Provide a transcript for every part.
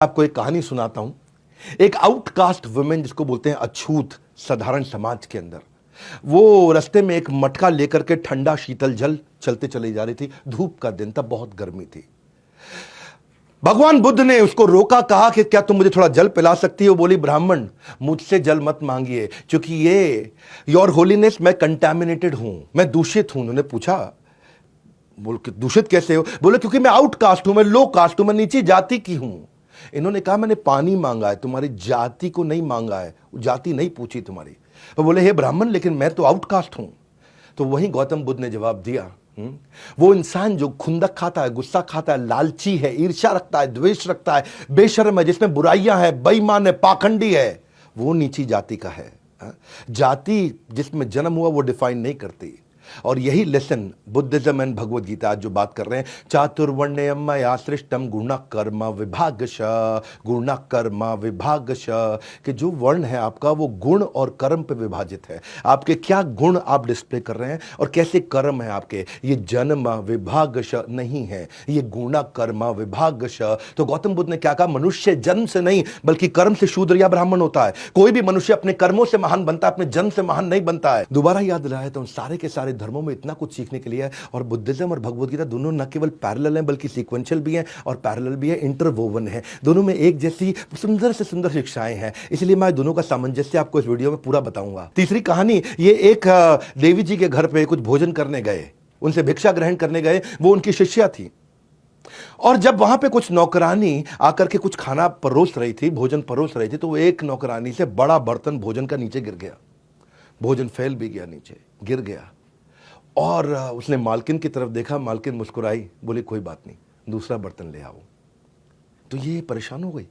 आपको एक कहानी सुनाता हूं। एक आउटकास्ट वुमेन, जिसको बोलते हैं अछूत, साधारण समाज के अंदर, वो रास्ते में एक मटका लेकर के ठंडा शीतल जल चलते चली जा रही थी। धूप का दिन था, बहुत गर्मी थी। भगवान बुद्ध ने उसको रोका, कहा कि क्या तुम मुझे थोड़ा जल पिला सकती हो? बोली, ब्राह्मण मुझसे जल मत मांगिए, क्योंकि ये योर होलीनेस, मैं कंटामिनेटेड हूं, मैं दूषित हूं। उन्होंने पूछा, बोल के दूषित कैसे हो? बोले, क्योंकि मैं आउटकास्ट हूं, मैं लो कास्ट हूं, मैं नीची जाति की हूं। इन्होंने कहा, मैंने पानी मांगा है, तुम्हारी जाति को नहीं मांगा है, जाति नहीं पूछी तुम्हारी। तो बोले, हे ब्राह्मण, लेकिन मैं तो आउटकास्ट हूं। तो वहीं गौतम बुद्ध ने जवाब दिया, वो इंसान जो खुंदक खाता है, गुस्सा खाता है, लालची है, ईर्ष्या रखता है, द्वेष रखता है, बेशर्म है, जिसमें बुराइयां हैं, बेईमान है, पाखंडी है, वो नीची जाति का है। जाति जिसमें जन्म हुआ वो डिफाइन नहीं करती। और यही lesson Buddhism and Bhagavad Gita आज जो बात कर रहे हैं, चातुर्वर्ण्यम मया सृष्टम गुण कर्म विभागश, गुण कर्म विभागश, कि जो वर्ण है आपका वो गुण और कर्म पे विभाजित है। आपके क्या गुण आप डिस्प्ले कर रहे हैं और कैसे कर्म है आपके, ये जन्म विभागश नहीं है, ये गुण कर्म विभागश। तो गौतम बुद्ध ने क्या कहा? मनुष्य जन्म से नहीं बल्कि कर्म से शूद्र या ब्राह्मण होता है। कोई भी मनुष्य अपने कर्मों से महान बनता है, अपने जन्म से महान नहीं बनता है। दोबारा याद दिलाया तो सारे के सारे धर्मों में इतना कुछ सीखने के लिए है। और बुद्धिज्म और भगवद गीता दोनों न केवल पैरेलल हैं बल्कि सीक्वेंशियल भी हैं और पैरेलल भी है, इंटरवोवन है। दोनों में एक जैसी सुंदर से सुंदर शिक्षाएं हैं, इसलिए मैं दोनों का सामंजस्य आपको इस वीडियो में पूरा बताऊंगा। तीसरी कहानी, ये एक देवी जी के घर पे कुछ भोजन करने गए, उनसे भिक्षा ग्रहण करने गए, वो उनकी शिष्या थी। और जब वहां पे कुछ नौकरानी आकर के कुछ खाना परोस रही थी, भोजन परोस रही थी, तो एक नौकरानी से बड़ा बर्तन भोजन का नीचे गिर गया। भोजन फैल भी गया, नीचे गिर गया। और उसने मालकिन की तरफ देखा, मालकिन मुस्कुराई, बोली कोई बात नहीं, दूसरा बर्तन ले आओ। तो ये परेशान हो गई,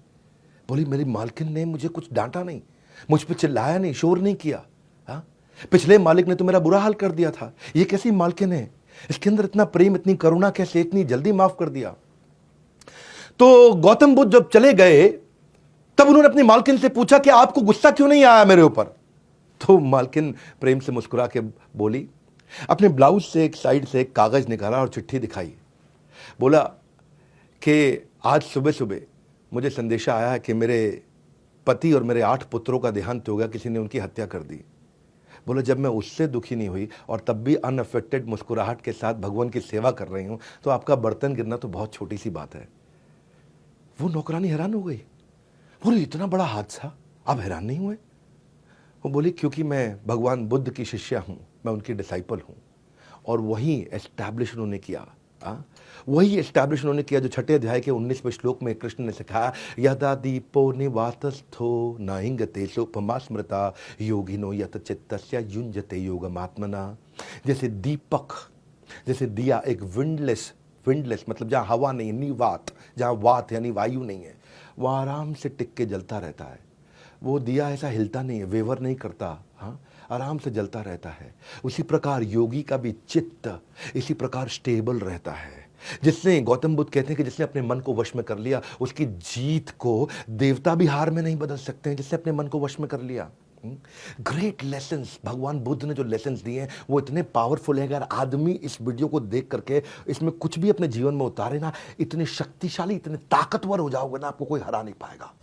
बोली मेरी मालकिन ने मुझे कुछ डांटा नहीं, मुझ पे चिल्लाया नहीं, शोर नहीं किया। हा? पिछले मालिक ने तो मेरा बुरा हाल कर दिया था, ये कैसी मालकिन है, इसके अंदर इतना प्रेम, इतनी करुणा कैसे, इतनी जल्दी माफ कर दिया। तो गौतम बुद्ध जब चले गए तब उन्होंने अपनी मालकिन से पूछा कि आपको गुस्सा क्यों नहीं आया मेरे ऊपर? तो मालकिन प्रेम से मुस्कुरा के बोली, अपने ब्लाउज से एक साइड से एक कागज निकाला और चिट्ठी दिखाई। बोला कि आज सुबह सुबह मुझे संदेशा आया है कि मेरे पति और मेरे 8 पुत्रों का देहांत हो गया, किसी ने उनकी हत्या कर दी। बोला जब मैं उससे दुखी नहीं हुई और तब भी अनअफेक्टेड मुस्कुराहट के साथ भगवान की सेवा कर रही हूं, तो आपका बर्तन गिरना तो बहुत छोटी सी बात है। वो नौकरानी हैरान हो गई, बोली इतना बड़ा हादसा, आप हैरान नहीं हुए? वो बोली क्योंकि मैं भगवान बुद्ध की शिष्या हूं, मैं उनकी डिसाइपल हूं। और वही एस्टैब्लिश उन्होंने किया, वही एस्टैब्लिश उन्होंने किया जो 6 अध्याय के 19वें श्लोक में कृष्ण ने सिखाया, यदा दीपो निवातस्थो नाहिंगते सोपमा स्मृता योगिनो यत चित्तस्य युंजते योगमात्मना। जैसे दीपक, जैसे दिया, एक विंडलेस मतलब जहां हवा नहीं है, निवात, जहां वात यानी वायु नहीं है, वह आराम से टिक के जलता रहता है। वो दिया ऐसा हिलता नहीं है, वेवर नहीं करता, हाँ, आराम से जलता रहता है। उसी प्रकार योगी का भी चित्त इसी प्रकार स्टेबल रहता है। जिसने, गौतम बुद्ध कहते हैं कि जिसने अपने मन को वश में कर लिया, उसकी जीत को देवता भी हार में नहीं बदल सकते हैं, जिसने अपने मन को वश में कर लिया। ग्रेट लेसन्स भगवान बुद्ध ने जो लेसन्स दिए हैं वो इतने पावरफुल है। अगर आदमी इस वीडियो को देख करके इसमें कुछ भी अपने जीवन में उतारे ना, इतने शक्तिशाली, इतने ताकतवर हो जाओगे ना, आपको कोई हरा नहीं पाएगा।